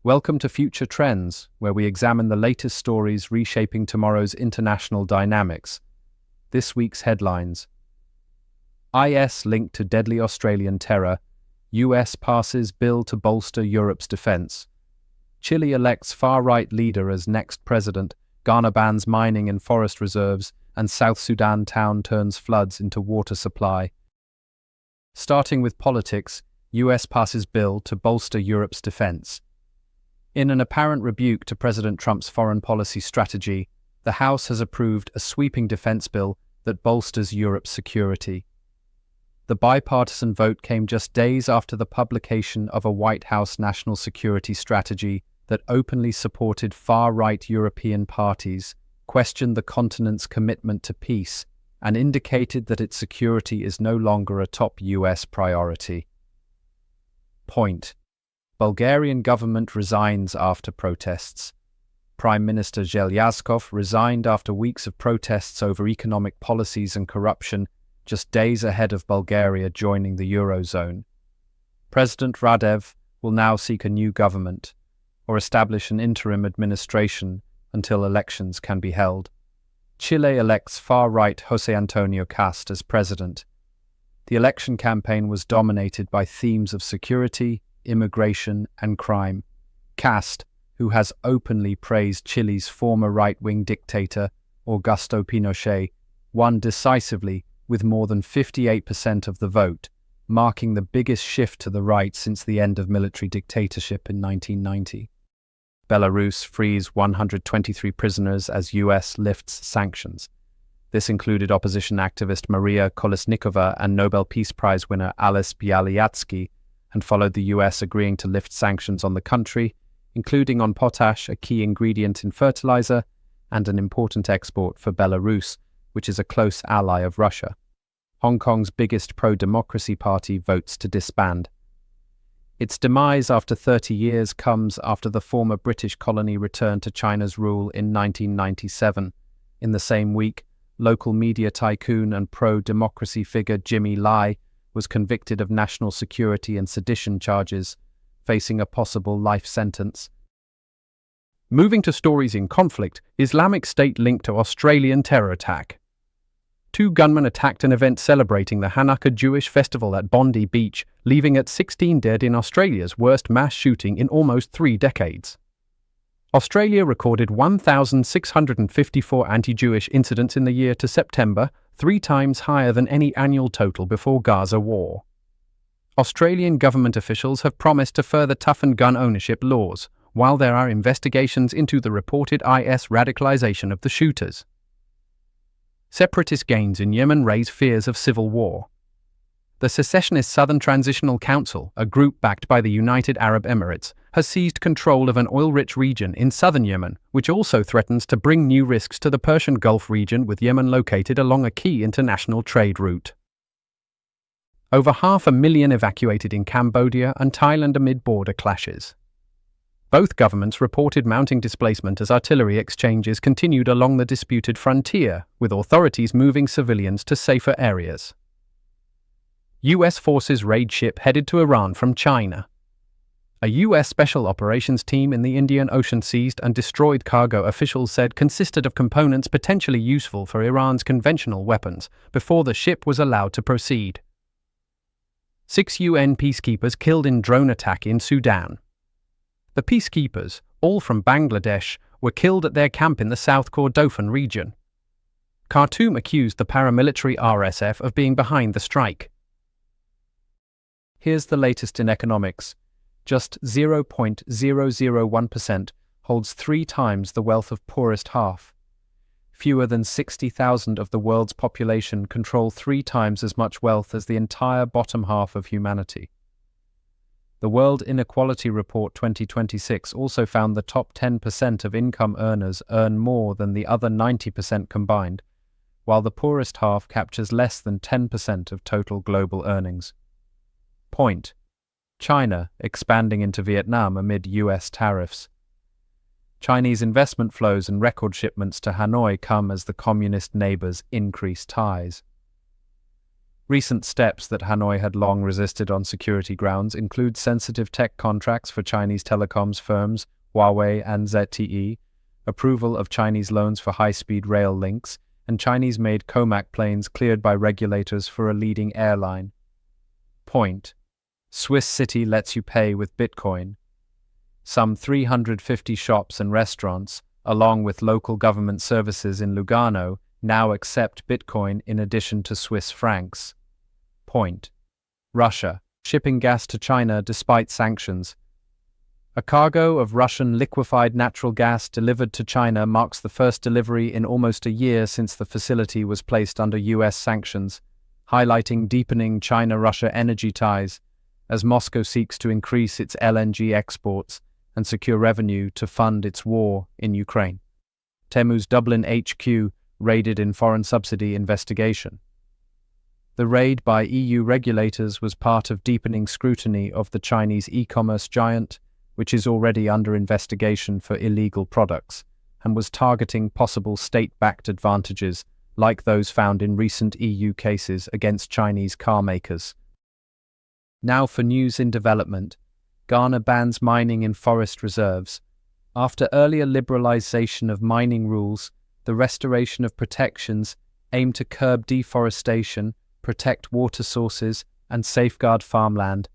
Welcome to Future Trends, where we examine the latest stories reshaping tomorrow's international dynamics. This week's headlines: IS linked to deadly Australian terror, US passes bill to bolster Europe's defense, Chile elects far-right leader as next president, Ghana bans mining in forest reserves, and South Sudan town turns floods into water supply. Starting with politics, US passes bill to bolster Europe's defense. In an apparent rebuke to President Trump's foreign policy strategy, the House has approved a sweeping defense bill that bolsters Europe's security. The bipartisan vote came just days after the publication of a White House national security strategy that openly supported far-right European parties, questioned the continent's commitment to peace, and indicated that its security is no longer a top US priority. Point: Bulgarian government resigns after protests. Prime Minister Zhelyazkov resigned after weeks of protests over economic policies and corruption, just days ahead of Bulgaria joining the Eurozone. President Radev will now seek a new government, or establish an interim administration until elections can be held. Chile elects far-right José Antonio Cast as president. The election campaign was dominated by themes of security, immigration, and crime. Cast, who has openly praised Chile's former right-wing dictator, Augusto Pinochet, won decisively with more than 58% of the vote, marking the biggest shift to the right since the end of military dictatorship in 1990. Belarus frees 123 prisoners as US lifts sanctions. This included opposition activist Maria Kolesnikova and Nobel Peace Prize winner Alice Bialyatsky, and followed the US agreeing to lift sanctions on the country, including on potash, a key ingredient in fertilizer, and an important export for Belarus, which is a close ally of Russia. Hong Kong's biggest pro-democracy party votes to disband. Its demise after 30 years comes after the former British colony returned to China's rule in 1997. In the same week, local media tycoon and pro-democracy figure Jimmy Lai was convicted of national security and sedition charges, facing a possible life sentence. Moving to stories in conflict, Islamic State linked to Australian terror attack. 2 gunmen attacked an event celebrating the Hanukkah Jewish festival at Bondi Beach, leaving at 16 dead in Australia's worst mass shooting in almost 3 decades. Australia recorded 1,654 anti-Jewish incidents in the year to September, 3 times higher than any annual total before Gaza war. Australian government officials have promised to further toughen gun ownership laws, while there are investigations into the reported IS radicalization of the shooters. Separatist gains in Yemen raise fears of civil war. The secessionist Southern Transitional Council, a group backed by the United Arab Emirates, has seized control of an oil-rich region in southern Yemen, which also threatens to bring new risks to the Persian Gulf region, with Yemen located along a key international trade route. Over 500,000 evacuated in Cambodia and Thailand amid border clashes. Both governments reported mounting displacement as artillery exchanges continued along the disputed frontier, with authorities moving civilians to safer areas. US forces raid ship headed to Iran from China. A US Special Operations team in the Indian Ocean seized and destroyed cargo officials said consisted of components potentially useful for Iran's conventional weapons before the ship was allowed to proceed. 6 UN peacekeepers killed in drone attack in Sudan. The peacekeepers, all from Bangladesh, were killed at their camp in the South Kordofan region. Khartoum accused the paramilitary RSF of being behind the strike. Here's the latest in economics. Just 0.001% holds 3 times the wealth of poorest half. Fewer than 60,000 of the world's population control 3 times as much wealth as the entire bottom half of humanity. The World Inequality Report 2026 also found the top 10% of income earners earn more than the other 90% combined, while the poorest half captures less than 10% of total global earnings. Point: China expanding into Vietnam amid US tariffs. Chinese investment flows and record shipments to Hanoi come as the communist neighbors increase ties. Recent steps that Hanoi had long resisted on security grounds include sensitive tech contracts for Chinese telecoms firms Huawei and ZTE, approval of Chinese loans for high-speed rail links, and Chinese-made Comac planes cleared by regulators for a leading airline. Point. Swiss city lets you pay with Bitcoin. Some 350 shops and restaurants, along with local government services in Lugano, now accept Bitcoin in addition to Swiss francs. Point. Russia, shipping gas to China despite sanctions. A cargo of Russian liquefied natural gas delivered to China marks the first delivery in almost a year since the facility was placed under US sanctions, highlighting deepening China-Russia energy ties as Moscow seeks to increase its LNG exports and secure revenue to fund its war in Ukraine. Temu's Dublin HQ raided in foreign subsidy investigation. The raid by EU regulators was part of deepening scrutiny of the Chinese e-commerce giant, which is already under investigation for illegal products, and was targeting possible state-backed advantages like those found in recent EU cases against Chinese car makers. Now for news in development. Ghana bans mining in forest reserves. After earlier liberalization of mining rules, the restoration of protections aim to curb deforestation, protect water sources, and safeguard farmland,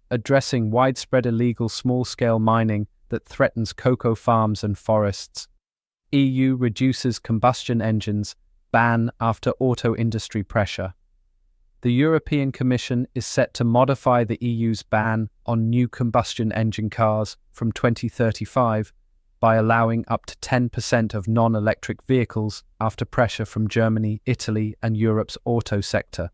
addressing widespread illegal small-scale mining that threatens cocoa farms and forests. EU reduces combustion engines ban after auto industry pressure. The European Commission is set to modify the EU's ban on new combustion engine cars from 2035 by allowing up to 10% of non-electric vehicles after pressure from Germany, Italy, and Europe's auto sector.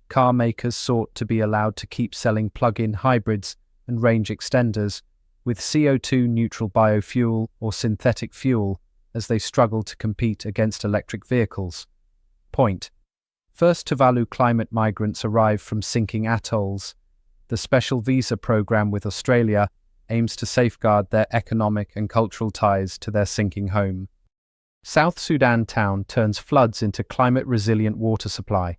Car makers sought to be allowed to keep selling plug-in hybrids and range extenders with CO2-neutral biofuel or synthetic fuel as they struggle to compete against electric vehicles. Point. First Tuvalu climate migrants arrive from sinking atolls. The special visa program with Australia aims to safeguard their economic and cultural ties to their sinking home. South Sudan town turns floods into climate-resilient water supply.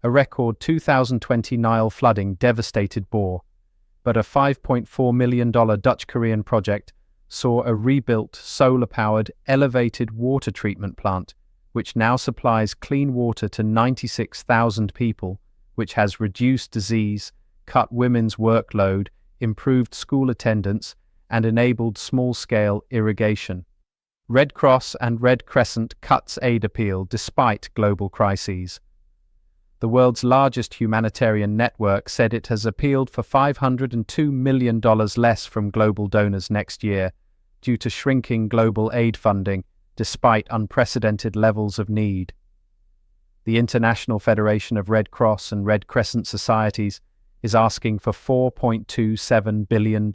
A record 2020 Nile flooding devastated Bor, but a $5.4 million Dutch-Korean project saw a rebuilt, solar-powered, elevated water treatment plant, which now supplies clean water to 96,000 people, which has reduced disease, cut women's workload, improved school attendance, and enabled small-scale irrigation. Red Cross and Red Crescent cuts aid appeal despite global crises. The world's largest humanitarian network said it has appealed for $502 million less from global donors next year due to shrinking global aid funding despite unprecedented levels of need. The International Federation of Red Cross and Red Crescent Societies is asking for $4.27 billion,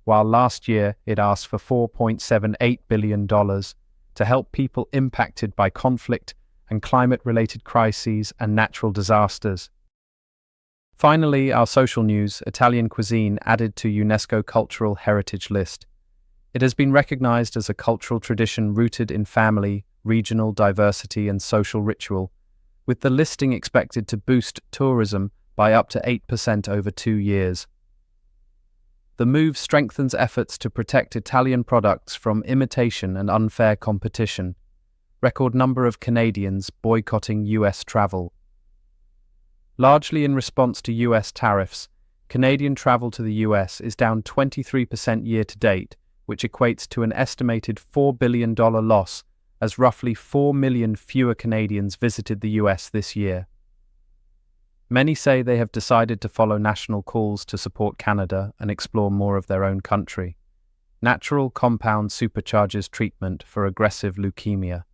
while last year it asked for $4.78 billion to help people impacted by conflict and climate-related crises and natural disasters. Finally, our social news, Italian cuisine added to UNESCO Cultural Heritage List. It has been recognized as a cultural tradition rooted in family, regional diversity and social ritual, with the listing expected to boost tourism by up to 8% over 2 years. The move strengthens efforts to protect Italian products from imitation and unfair competition. Record number of Canadians boycotting US travel. Largely in response to US tariffs, Canadian travel to the US is down 23% year-to-date, which equates to an estimated $4 billion loss, as roughly 4 million fewer Canadians visited the US this year. Many say they have decided to follow national calls to support Canada and explore more of their own country. Natural compound supercharges treatment for aggressive leukemia.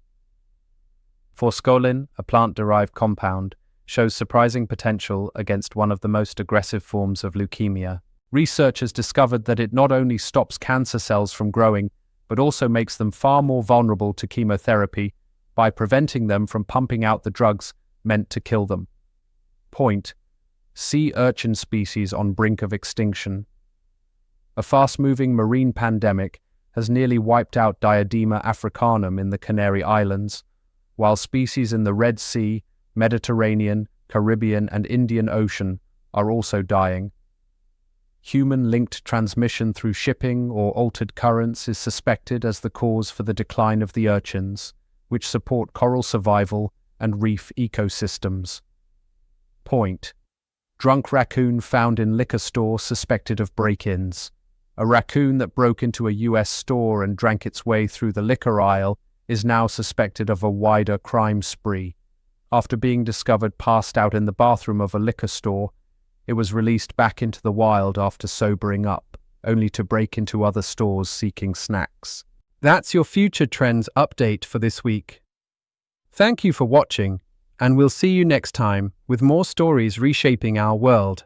Forskolin, a plant-derived compound, shows surprising potential against one of the most aggressive forms of leukemia. Researchers discovered that it not only stops cancer cells from growing, but also makes them far more vulnerable to chemotherapy by preventing them from pumping out the drugs meant to kill them. Point. Sea urchin species on brink of extinction. A fast-moving marine pandemic has nearly wiped out Diadema africanum in the Canary Islands, while species in the Red Sea, Mediterranean, Caribbean, and Indian Ocean are also dying. Human-linked transmission through shipping or altered currents is suspected as the cause for the decline of the urchins, which support coral survival and reef ecosystems. Point. Drunk raccoon found in liquor store suspected of break-ins. A raccoon that broke into a US store and drank its way through the liquor aisle is now suspected of a wider crime spree. After being discovered passed out in the bathroom of a liquor store, it was released back into the wild after sobering up, only to break into other stores seeking snacks. That's your Future Trends update for this week. Thank you for watching, and we'll see you next time with more stories reshaping our world.